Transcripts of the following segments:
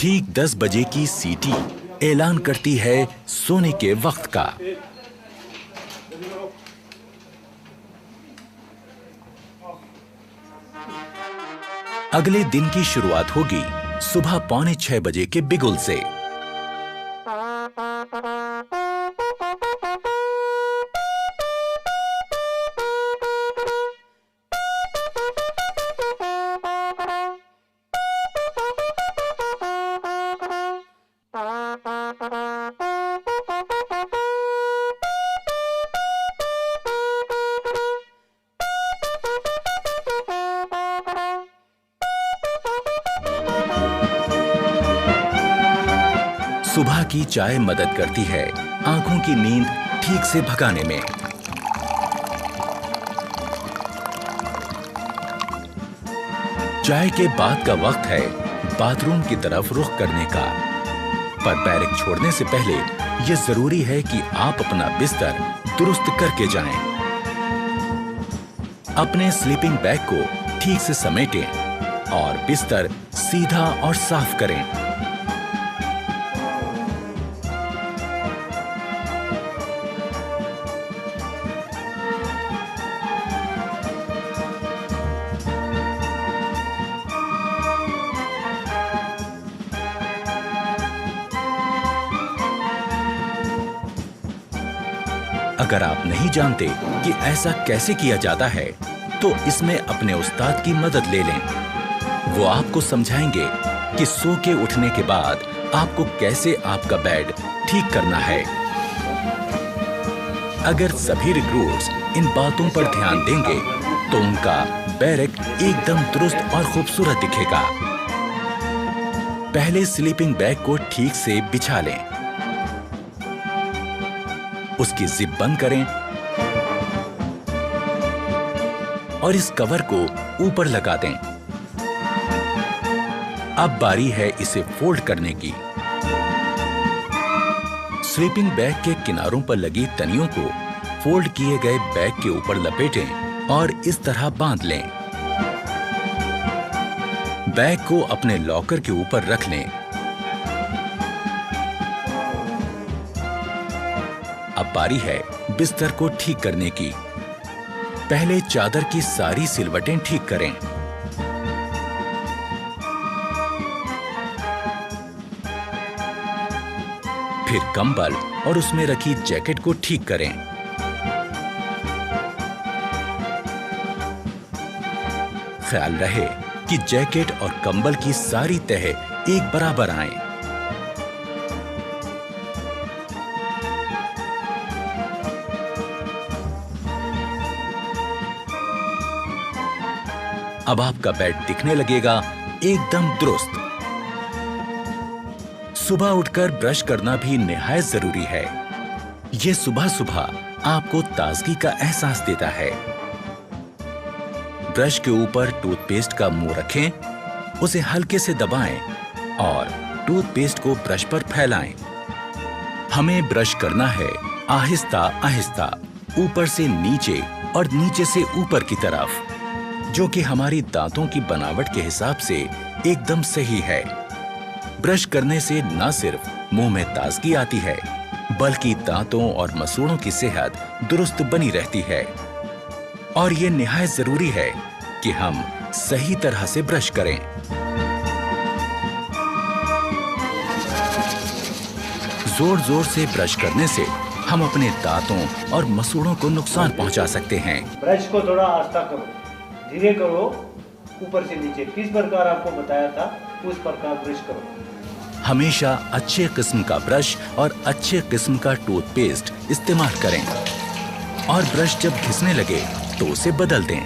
ठीक 10 बजे की सीटी ऐलान करती है सोने के वक्त का। अगले दिन की शुरुआत होगी सुबह 5:45 बजे के बिगुल से। सुबह की चाय मदद करती है आंखों की नींद ठीक से भगाने में। चाय के बाद का वक्त है बाथरूम की तरफ रुख करने का। पर बैरक छोड़ने से पहले यह जरूरी है कि आप अपना बिस्तर दुरुस्त करके जाएं। अपने स्लीपिंग बैग को ठीक से समेटें और बिस्तर सीधा और साफ करें। अगर आप नहीं जानते कि ऐसा कैसे किया जाता है, तो इसमें अपने उस्ताद की मदद ले लें। वो आपको समझाएंगे कि सो के उठने के बाद आपको कैसे आपका बेड ठीक करना है। अगर सभी रिक्रूट्स इन बातों पर ध्यान देंगे, तो उनका बैरक एकदम दुरुस्त और खूबसूरत दिखेगा। पहले स्लीपिंग बैग को ठीक से बिछा लें, उसकी जिप बंद करें और इस कवर को ऊपर लगा दें। अब बारी है इसे फोल्ड करने की। स्लीपिंग बैग के किनारों पर लगी तनियों को फोल्ड किए गए बैग के ऊपर लपेटें और इस तरह बांध लें। बैग को अपने लॉकर के ऊपर रख लें। अब बारी है बिस्तर को ठीक करने की। पहले चादर की सारी सिलवटें ठीक करें। फिर कंबल और उसमें रखी जैकेट को ठीक करें। ख्याल रहे कि जैकेट और कंबल की सारी तह एक बराबर आए। अब आपका बेड दिखने लगेगा एकदम दुरुस्त। सुबह उठकर ब्रश करना भी निहायत जरूरी है। यह सुबह सुबह आपको ताजगी का एहसास देता है। ब्रश के ऊपर टूथपेस्ट का मुंह रखें, उसे हल्के से दबाएं और टूथपेस्ट को ब्रश पर फैलाएं। हमें ब्रश करना है आहिस्ता आहिस्ता, ऊपर से नीचे और नीचे से ऊपर की तरफ, जो कि हमारी दांतों की बनावट के हिसाब से एकदम सही है। ब्रश करने से न सिर्फ मुंह में ताजगी आती है, बल्कि दांतों और मसूड़ों की सेहत दुरुस्त बनी रहती है। और ये निहायत जरूरी है कि हम सही तरह से ब्रश करें। जोर जोर से ब्रश करने से हम अपने दांतों और मसूड़ों को नुकसान पहुंचा सकते हैं। ब्रश को थोड़ा आस्था करो, धीरे करो, ऊपर से नीचे किस प्रकार आपको बताया था उस प्रकार ब्रश करो। हमेशा अच्छे किस्म का ब्रश और अच्छे किस्म का टूथपेस्ट इस्तेमाल करें और ब्रश जब घिसने लगे तो उसे बदल दें।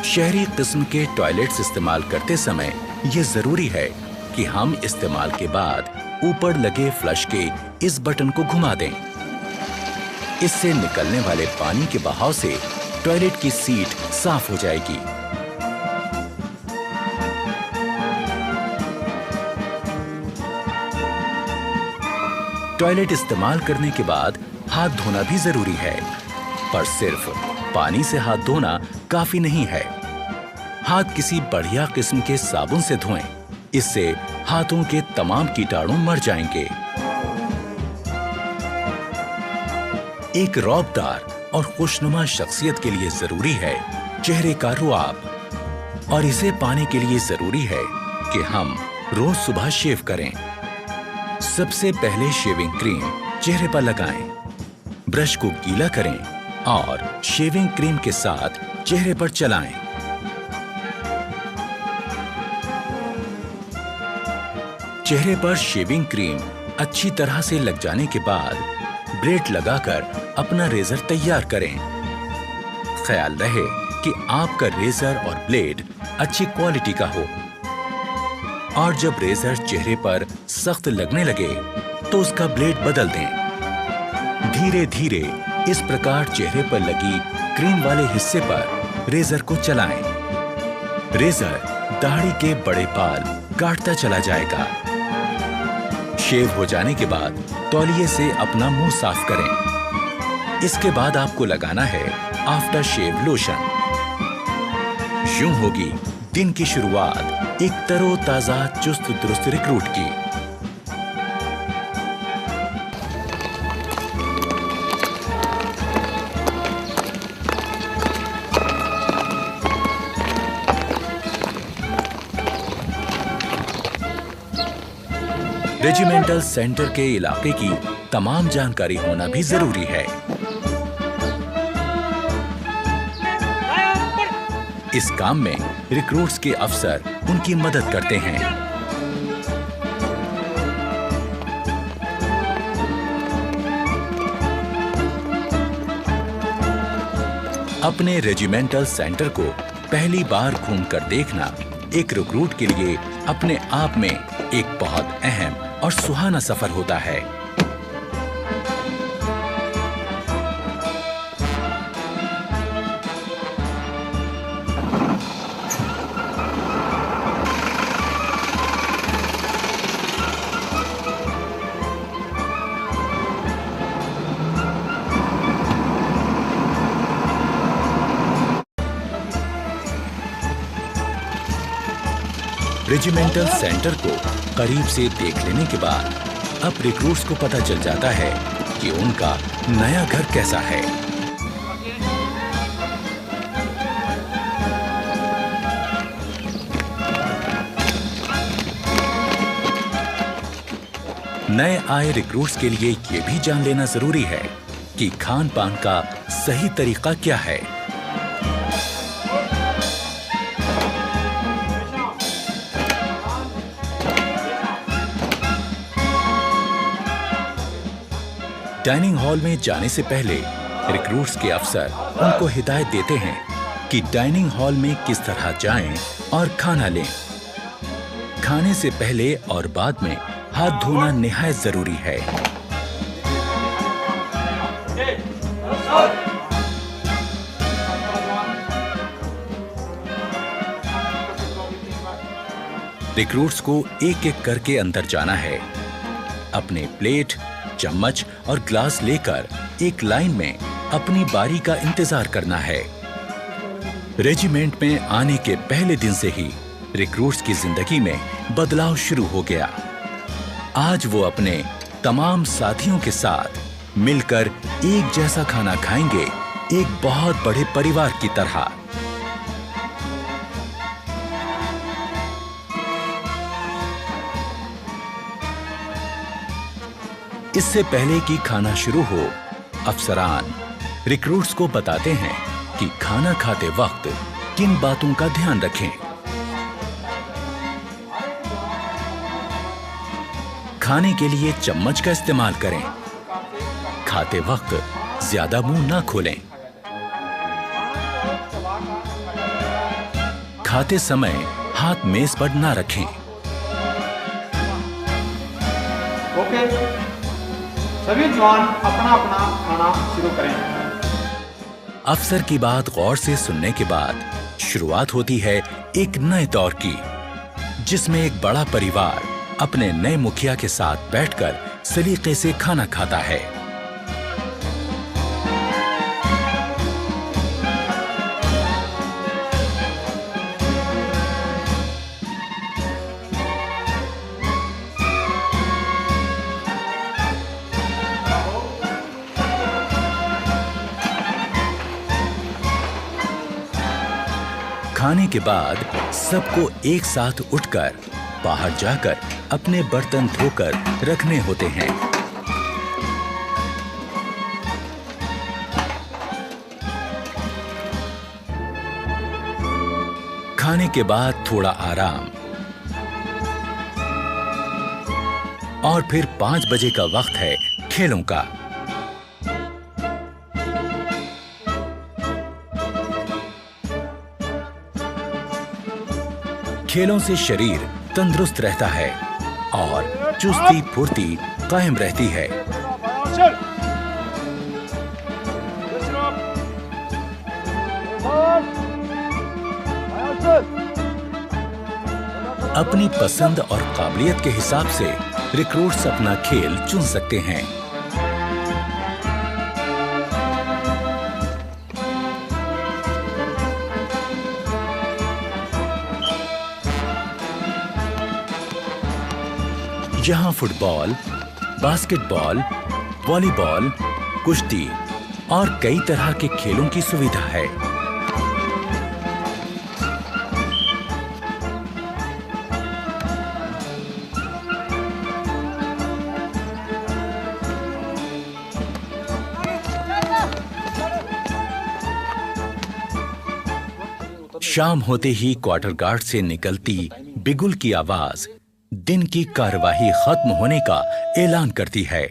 शहरी किस्म के टॉयलेट्स इस्तेमाल करते समय यह जरूरी है कि हम इस्तेमाल के बाद ऊपर लगे फ्लश के इस बटन को घुमा दें। इससे निकलने वाले पानी के बहाव से टॉयलेट की सीट साफ हो जाएगी। टॉयलेट इस्तेमाल करने के बाद हाथ धोना भी जरूरी है, पर सिर्फ पानी से हाथ धोना काफी नहीं है। हाथ किसी बढ़िया किस्म के साबुन से धोएं। इससे हाथों के तमाम कीटाणु मर जाएंगे। एक रौबदार और खुशनुमा शख्सियत के लिए जरूरी है चेहरे का रुआब, और इसे पाने के लिए जरूरी है कि हम रोज सुबह शेव करें। सबसे पहले शेविंग क्रीम चेहरे पर लगाएं। ब्रश को गीला करें और शेविंग क्रीम के साथ चेहरे पर चलाएं। चेहरे पर शेविंग क्रीम अच्छी तरह से लग जाने के बाद ब्लेड लगाकर अपना रेजर तैयार करें। ख्याल रहे कि आपका रेजर और ब्लेड अच्छी क्वालिटी का हो, और जब रेजर चेहरे पर सख्त लगने लगे तो उसका ब्लेड बदल दें। धीरे धीरे इस प्रकार चेहरे पर लगी क्रीम वाले हिस्से पर रेजर को चलाएं। रेजर दाढ़ी के बड़े बाल काटता चला जाएगा। शेव हो जाने के बाद तौलिए से अपना मुंह साफ करें। इसके बाद आपको लगाना है आफ्टर शेव लोशन। यूं होगी दिन की शुरुआत एक तरोताजा चुस्त दुरुस्त रिक्रूट की। रेजिमेंटल सेंटर के इलाके की तमाम जानकारी होना भी जरूरी है। इस काम में रिक्रूट्स के अफसर उनकी मदद करते हैं। अपने रेजिमेंटल सेंटर को पहली बार घूमकर देखना एक रिक्रूट के लिए अपने आप में एक बहुत अहम और सुहाना सफर होता है। रेजिमेंटल सेंटर को करीब से देख लेने के बाद अब रिक्रूट्स को पता चल जाता है कि उनका नया घर कैसा है। नए आए रिक्रूट्स के लिए ये भी जान लेना जरूरी है कि खान पान का सही तरीका क्या है। डाइनिंग हॉल में जाने से पहले रिक्रूट्स के अफसर उनको हिदायत देते हैं कि डाइनिंग हॉल में किस तरह जाएं और खाना लें। खाने से पहले और बाद में हाथ धोना निहायत जरूरी है। रिक्रूट्स को एक एक करके अंदर जाना है। अपने प्लेट, चम्मच और ग्लास लेकर एक लाइन में अपनी बारी का इंतजार करना है। रेजिमेंट में आने के पहले दिन से ही रिक्रूट्स की जिंदगी में बदलाव शुरू हो गया। आज वो अपने तमाम साथियों के साथ मिलकर एक जैसा खाना खाएंगे, एक बहुत बड़े परिवार की तरह। इससे पहले कि खाना शुरू हो, अफसरान रिक्रूट्स को बताते हैं कि खाना खाते वक्त किन बातों का ध्यान रखें। खाने के लिए चम्मच का इस्तेमाल करें। खाते वक्त ज्यादा मुंह ना खोलें। खाते समय हाथ मेज पर ना रखें। ओके, सभी जवान अपना अपना खाना शुरू करें। अफसर की बात गौर से सुनने के बाद शुरुआत होती है एक नए दौर की, जिसमें एक बड़ा परिवार अपने नए मुखिया के साथ बैठकर सलीके से खाना खाता है। खाने के बाद सबको एक साथ उठकर बाहर जाकर अपने बर्तन धोकर रखने होते हैं। खाने के बाद थोड़ा आराम और फिर 5 बजे का वक्त है खेलों का। खेलों से शरीर तंदुरुस्त रहता है और चुस्ती फुर्ती कायम रहती है। अपनी पसंद और काबिलियत के हिसाब से रिक्रूट्स अपना खेल चुन सकते हैं। यहाँ फुटबॉल, बास्केटबॉल, वॉलीबॉल, कुश्ती और कई तरह के खेलों की सुविधा है। शाम होते ही क्वार्टर गार्ड से निकलती बिगुल की आवाज दिन की कार्यवाही खत्म होने का ऐलान करती है।